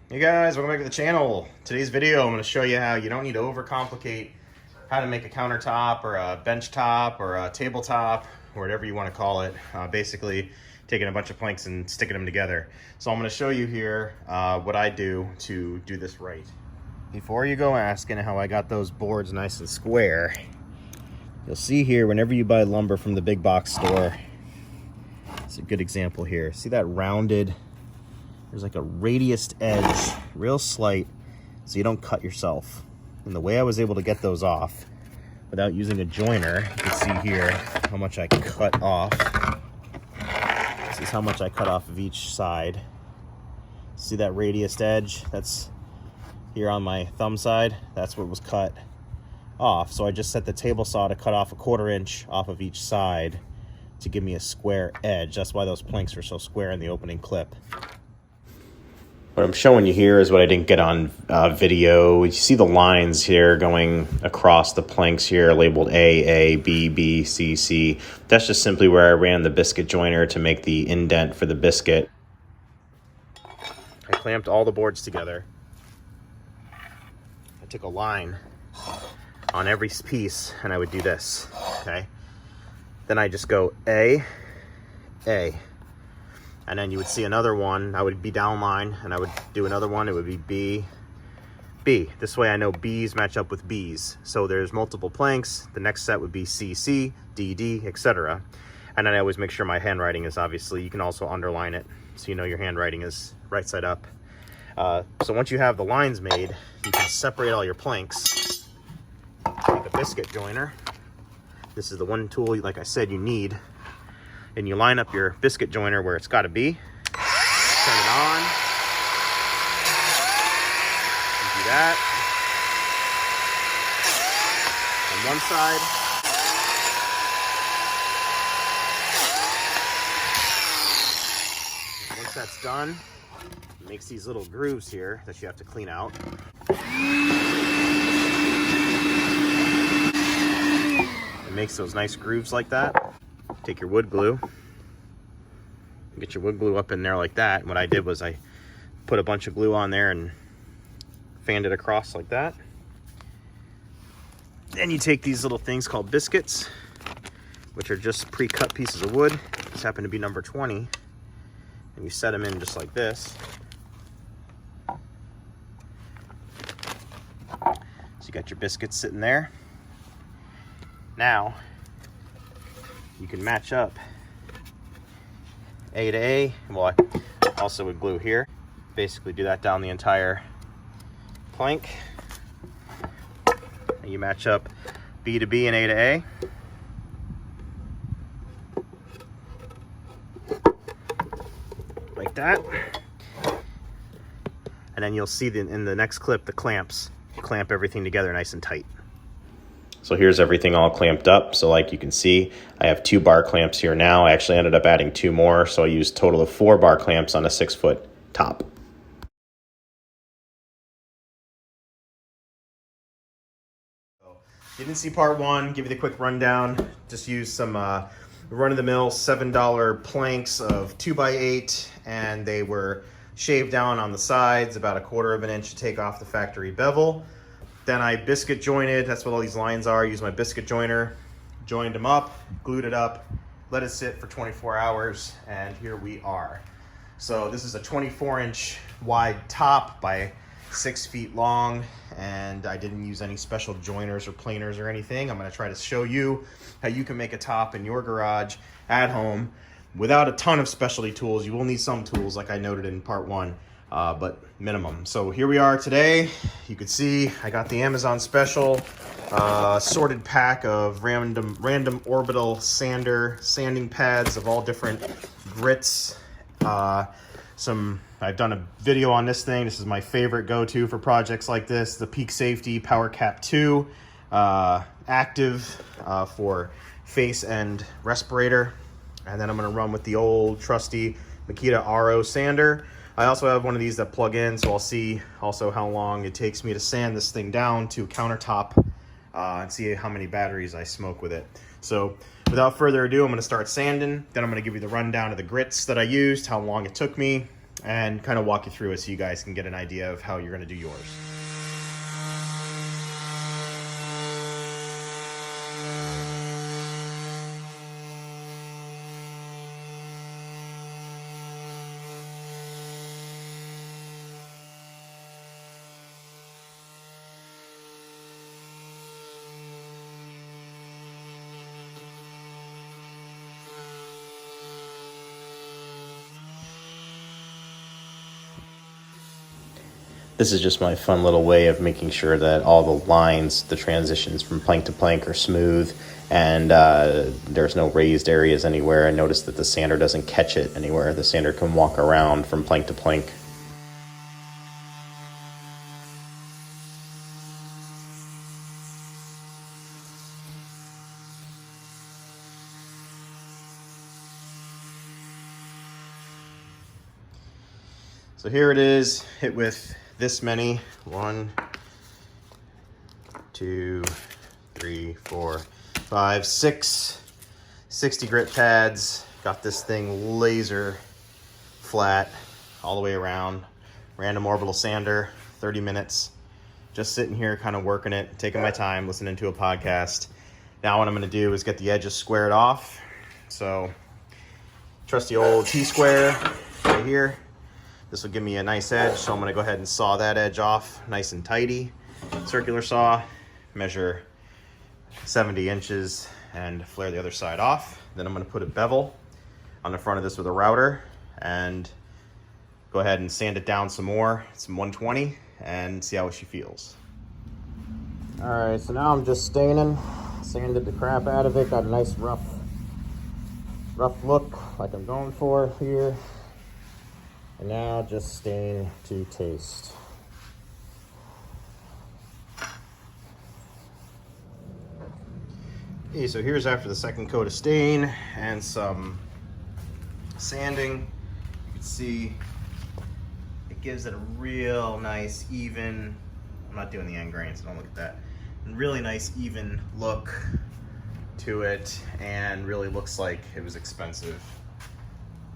Hey guys, welcome back to the channel. Today's video, I'm going to show you how you don't need to overcomplicate how to make a countertop or a bench top or a tabletop or whatever you want to call it. Basically, taking a bunch of planks and sticking them together. So I'm going to show you here what I do to do this right. Before you go asking how I got those boards nice and square, you'll see here whenever you buy lumber from the big box store, it's a good example here. See that rounded, there's like a radiused edge, real slight, so you don't cut yourself. And the way I was able to get those off without using a joiner, you can see here how much I cut off. This is how much I cut off of each side. See that radiused edge? That's here on my thumb side. That's what was cut off. So I just set the table saw to cut off a 1/4 inch off of each side to give me a square edge. That's why those planks are so square in the opening clip. What I'm showing you here is what I didn't get on video. You see the lines here going across the planks here labeled A, B, B, C, C. That's just simply where I ran the biscuit joiner to make the indent for the biscuit. I clamped all the boards together. I took a line on every piece and I would do this, okay? Then I just go A, and then you would see another one. I would be down line and I would do another one. It would be B, B. This way I know B's match up with B's. So there's multiple planks. The next set would be C, C, D, D, etc. And then I always make sure my handwriting is obviously, you can also underline it so you know your handwriting is right side up. So once you have the lines made, you can separate all your planks. Take a biscuit joiner. This is the one tool, like I said, you need. And you line up your biscuit joiner where it's got to be. Turn it on. You do that. On one side. Once that's done, it makes these little grooves here that you have to clean out. It makes those nice grooves like that. Take your wood glue, get your wood glue up in there like that. And what I did was I put a bunch of glue on there and fanned it across like that. Then you take these little things called biscuits, which are just pre-cut pieces of wood. These happen to be number 20. And you set them in just like this. So you got your biscuits sitting there. Now, you can match up A to A. Well, I also would glue here. Basically do that down the entire plank. And you match up B to B and A to A. Like that. And then you'll see in the next clip the clamps. You clamp everything together nice and tight. So here's everything all clamped up. So like you can see, I have 2 bar clamps here now. I actually ended up adding 2 more. So I used a total of 4 bar clamps on a 6-foot top. If you didn't see part 1, give you the quick rundown. Just use some run-of-the-mill $7 planks of 2x8, and they were shaved down on the sides about 1/4 of an inch to take off the factory bevel. Then I biscuit jointed, that's what all these lines are. I used my biscuit joiner, joined them up, glued it up, let it sit for 24 hours, and here we are. So this is a 24-inch wide top by 6 feet long, and I didn't use any special joiners or planers or anything. I'm gonna try to show you how you can make a top in your garage at home without a ton of specialty tools. You will need some tools like I noted in part 1. But minimum. So here we are today. You can see I got the Amazon special sorted pack of random orbital sanding pads of all different grits. I've done a video on this thing. This is my favorite go-to for projects like this. The Peak Safety Power Cap 2 active for face and respirator. And then I'm going to run with the old trusty Makita RO sander. I also have one of these that plug in, so I'll see also how long it takes me to sand this thing down to countertop and see how many batteries I smoke with it. So without further ado, I'm going to start sanding. Then I'm going to give you the rundown of the grits that I used, how long it took me, and kind of walk you through it so you guys can get an idea of how you're going to do yours. This is just my fun little way of making sure that all the lines, the transitions from plank to plank are smooth, and there's no raised areas anywhere. I noticed that the sander doesn't catch it anywhere. The sander can walk around from plank to plank. So here it is, hit with this many, 1, 2, 3, 4, 5, 6, 60 grit pads. Got this thing laser flat all the way around. Random orbital sander, 30 minutes. Just sitting here kind of working it, taking my time, listening to a podcast. Now what I'm gonna do is get the edges squared off. So trusty old T-square right here. This will give me a nice edge, so I'm going to go ahead and saw that edge off nice and tidy. Circular saw, measure 70 inches and flare the other side off. Then I'm going to put a bevel on the front of this with a router and go ahead and sand it down some more, some 120, and see how she feels. All right, so now I'm just staining, sanded the crap out of it, got a nice rough look like I'm going for here. And now just stain to taste. Okay, so here's after the second coat of stain and some sanding. You can see it gives it a real nice even, I'm not doing the end grain, so don't look at that. Really nice even look to it, and really looks like it was expensive.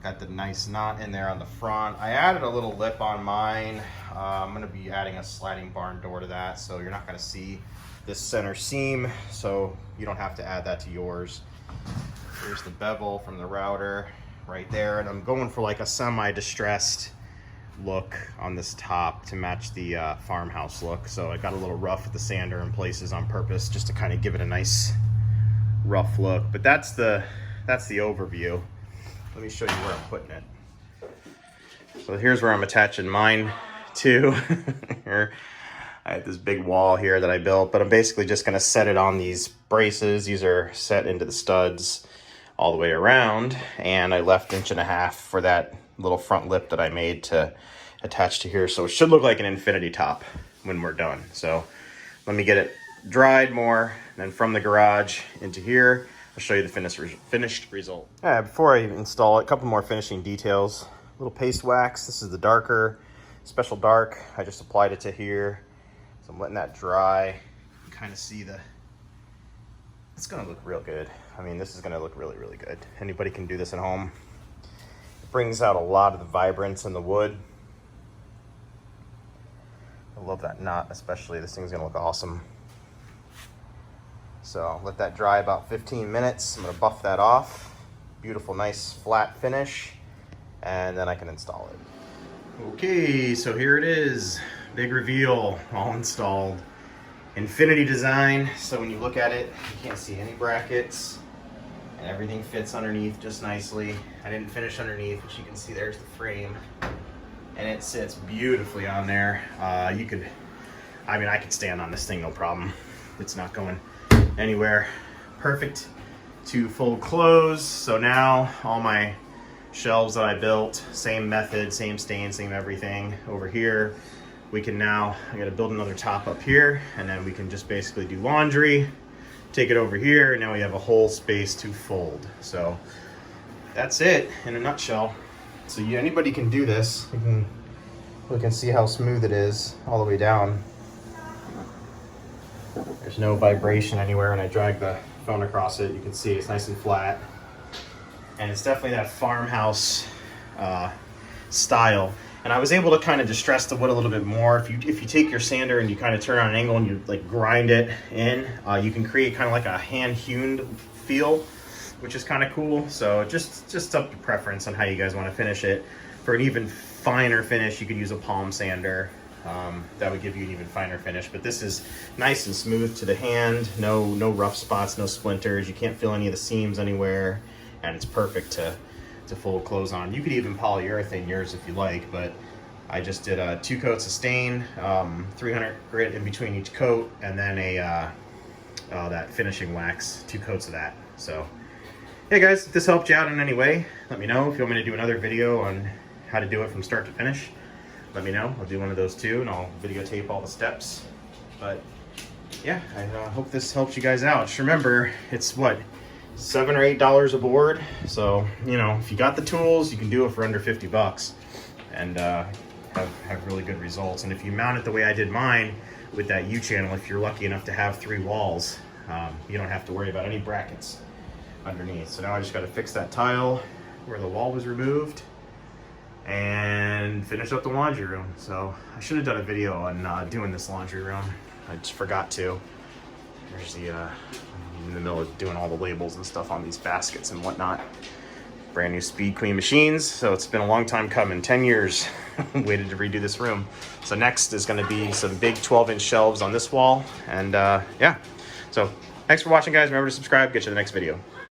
Got the nice knot in there on the front. I added a little lip on mine. I'm gonna be adding a sliding barn door to that, so you're not gonna see this center seam, so you don't have to add that to yours. Here's the bevel from the router right there, and I'm going for like a semi-distressed look on this top to match the farmhouse look. So I got a little rough with the sander in places on purpose just to kind of give it a nice rough look. But that's the overview. Let me show you where I'm putting it. So here's where I'm attaching mine to. Here, I had this big wall here that I built, but I'm basically just gonna set it on these braces. These are set into the studs all the way around, and I left 1.5 inches for that little front lip that I made to attach to here. So it should look like an infinity top when we're done. So let me get it dried more, and then from the garage into here, I'll show you the finished result. Before I install it, a couple more finishing details. A little paste wax. This is the darker, special dark. I just applied it to here. So I'm letting that dry. You can kind of see it's gonna look real good. I mean, this is gonna look really, really good. Anybody can do this at home. It brings out a lot of the vibrance in the wood. I love that knot especially. This thing's gonna look awesome. So I'll let that dry about 15 minutes. I'm gonna buff that off. Beautiful, nice flat finish. And then I can install it. Okay, so here it is. Big reveal, all installed. Infinity design, so when you look at it, you can't see any brackets. And everything fits underneath just nicely. I didn't finish underneath, but you can see there's the frame. And it sits beautifully on there. I could stand on this thing, no problem. It's not going anywhere. Perfect to fold close. So now all my shelves that I built, same method, same stain, same everything over here. We can now, I gotta build another top up here, and then we can just basically do laundry, take it over here, and now we have a whole space to fold. So that's it in a nutshell. So anybody can do this. We can see how smooth it is all the way down. There's no vibration anywhere, and I drag the phone across it. You can see it's nice and flat. And it's definitely that farmhouse style. And I was able to kind of distress the wood a little bit more. If you take your sander and you kind of turn on an angle and you like grind it in, you can create kind of like a hand-hewn feel, which is kind of cool. So just up to preference on how you guys want to finish it. For an even finer finish, you could use a palm sander. That would give you an even finer finish, but this is nice and smooth to the hand. No rough spots, no splinters. You can't feel any of the seams anywhere, and it's perfect to fold clothes on. You could even polyurethane yours if you like, but I just did 2 coats of stain, 300 grit in between each coat, and then that finishing wax, 2 coats of that. So, hey guys, if this helped you out in any way, let me know. If you want me to do another video on how to do it from start to finish, let me know. I'll do one of those too, and I'll videotape all the steps. But yeah, I hope this helps you guys out. Just remember, it's what, $7 or $8 a board. So, you know, if you got the tools, you can do it for under 50 bucks and have really good results. And if you mount it the way I did mine with that U-channel, if you're lucky enough to have 3 walls, you don't have to worry about any brackets underneath. So now I just got to fix that tile where the wall was removed and finish up the laundry room. So I should have done a video on doing this laundry room. I just forgot to. There's the in the middle of doing all the labels and stuff on these baskets and whatnot. Brand new Speed Queen machines, so it's been a long time coming. 10 years waited to redo this room. So next is going to be some big 12-inch shelves on this wall, and yeah. So thanks for watching, guys. Remember to subscribe. Get you the next video.